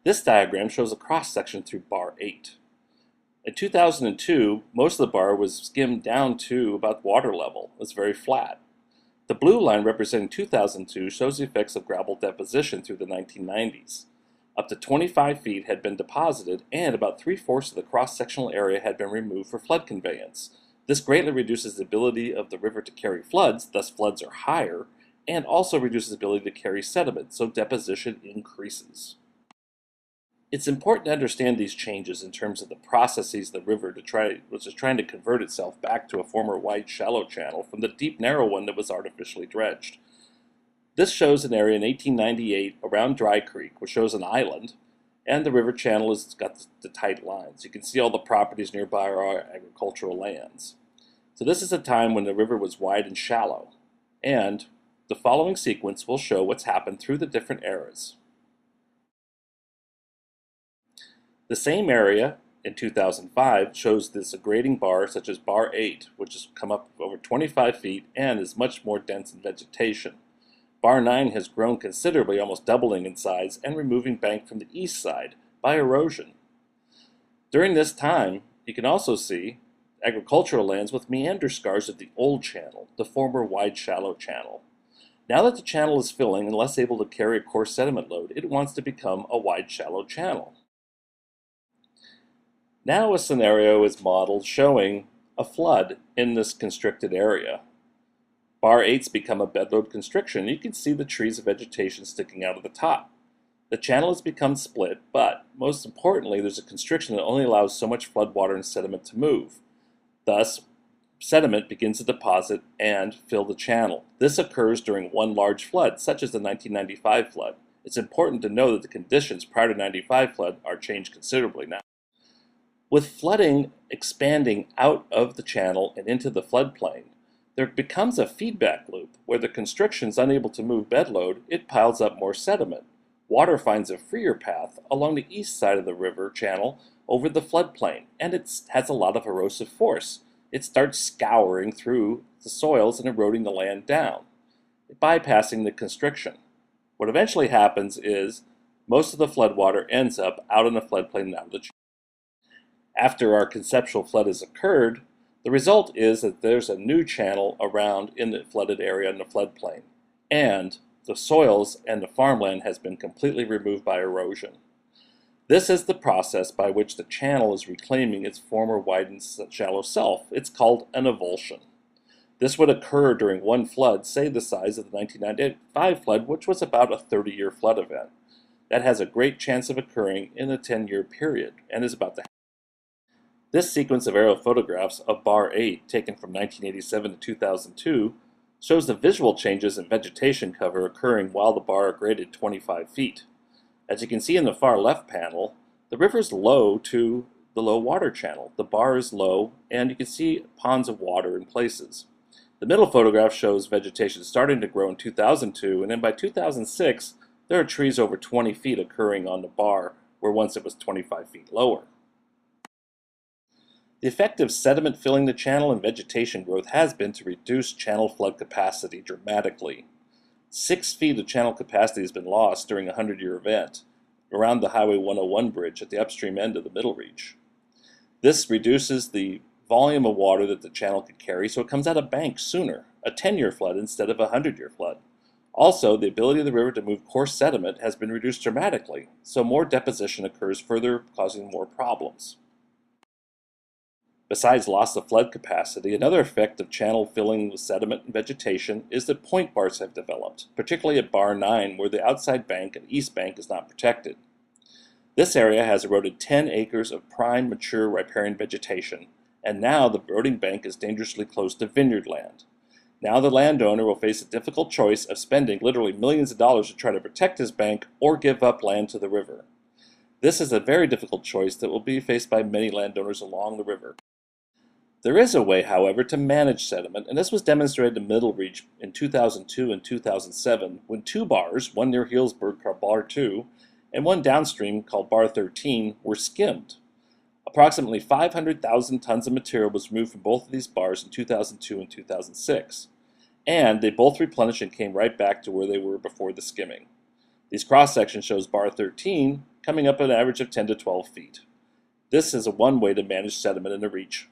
This diagram shows a cross-section through bar 8. In 2002, most of the bar was skimmed down to about water level. It was very flat. The blue line representing 2002 shows the effects of gravel deposition through the 1990s. Up to 25 feet had been deposited, and about 3/4 of the cross-sectional area had been removed for flood conveyance. This greatly reduces the ability of the river to carry floods, thus floods are higher, and also reduces the ability to carry sediment, so deposition increases. It's important to understand these changes in terms of the processes of the river which is trying to convert itself back to a former wide, shallow channel from the deep, narrow one that was artificially dredged. This shows an area in 1898 around Dry Creek, which shows an island, and the river channel has got the tight lines. You can see all the properties nearby are agricultural lands. So this is a time when the river was wide and shallow, and the following sequence will show what's happened through the different eras. The same area in 2005 shows this grading bar such as bar 8, which has come up over 25 feet and is much more dense in vegetation. Bar 9 has grown considerably, almost doubling in size and removing bank from the east side by erosion. During this time, you can also see agricultural lands with meander scars of the old channel, the former wide, shallow channel. Now that the channel is filling and less able to carry a coarse sediment load, it wants to become a wide, shallow channel. Now a scenario is modeled showing a flood in this constricted area. Bar 8's become a bedload constriction. You can see the trees of vegetation sticking out of the top. The channel has become split, but most importantly, there's a constriction that only allows so much floodwater and sediment to move. Thus, sediment begins to deposit and fill the channel. This occurs during one large flood, such as the 1995 flood. It's important to know that the conditions prior to 95 flood are changed considerably now. With flooding expanding out of the channel and into the floodplain, there becomes a feedback loop where the constriction is unable to move bedload, it piles up more sediment. Water finds a freer path along the east side of the river channel over the floodplain, and it has a lot of erosive force. It starts scouring through the soils and eroding the land down, bypassing the constriction. What eventually happens is most of the floodwater ends up out in the floodplain and out of the channel. After our conceptual flood has occurred, the result is that there's a new channel around in the flooded area in the floodplain, and the soils and the farmland has been completely removed by erosion. This is the process by which the channel is reclaiming its former wide and shallow self. It's called an avulsion. This would occur during one flood, say the size of the 1995 flood, which was about a 30-year flood event. That has a great chance of occurring in a 10-year period and is about to happen. This sequence of aerial photographs of bar 8, taken from 1987 to 2002, shows the visual changes in vegetation cover occurring while the bar graded 25 feet. As you can see in the far left panel, the river is low to the low water channel. The bar is low, and you can see ponds of water in places. The middle photograph shows vegetation starting to grow in 2002, and then by 2006, there are trees over 20 feet occurring on the bar, where once it was 25 feet lower. The effect of sediment filling the channel and vegetation growth has been to reduce channel flood capacity dramatically. 6 feet of channel capacity has been lost during a 100-year event around the Highway 101 bridge at the upstream end of the Middle Reach. This reduces the volume of water that the channel could carry, so it comes out of bank sooner, a 10-year flood instead of a 100-year flood. Also, the ability of the river to move coarse sediment has been reduced dramatically, so more deposition occurs, further causing more problems. Besides loss of flood capacity, another effect of channel filling with sediment and vegetation is that point bars have developed, particularly at bar 9 where the outside bank and east bank is not protected. This area has eroded 10 acres of prime, mature riparian vegetation, and now the eroding bank is dangerously close to vineyard land. Now the landowner will face a difficult choice of spending literally millions of dollars to try to protect his bank or give up land to the river. This is a very difficult choice that will be faced by many landowners along the river. There is a way, however, to manage sediment, and this was demonstrated in Middle Reach in 2002 and 2007 when 2 bars, one near Healdsburg called Bar 2 and one downstream called Bar 13, were skimmed. Approximately 500,000 tons of material was removed from both of these bars in 2002 and 2006, and they both replenished and came right back to where they were before the skimming. These cross-sections shows Bar 13 coming up an average of 10 to 12 feet. This is one way to manage sediment in a reach.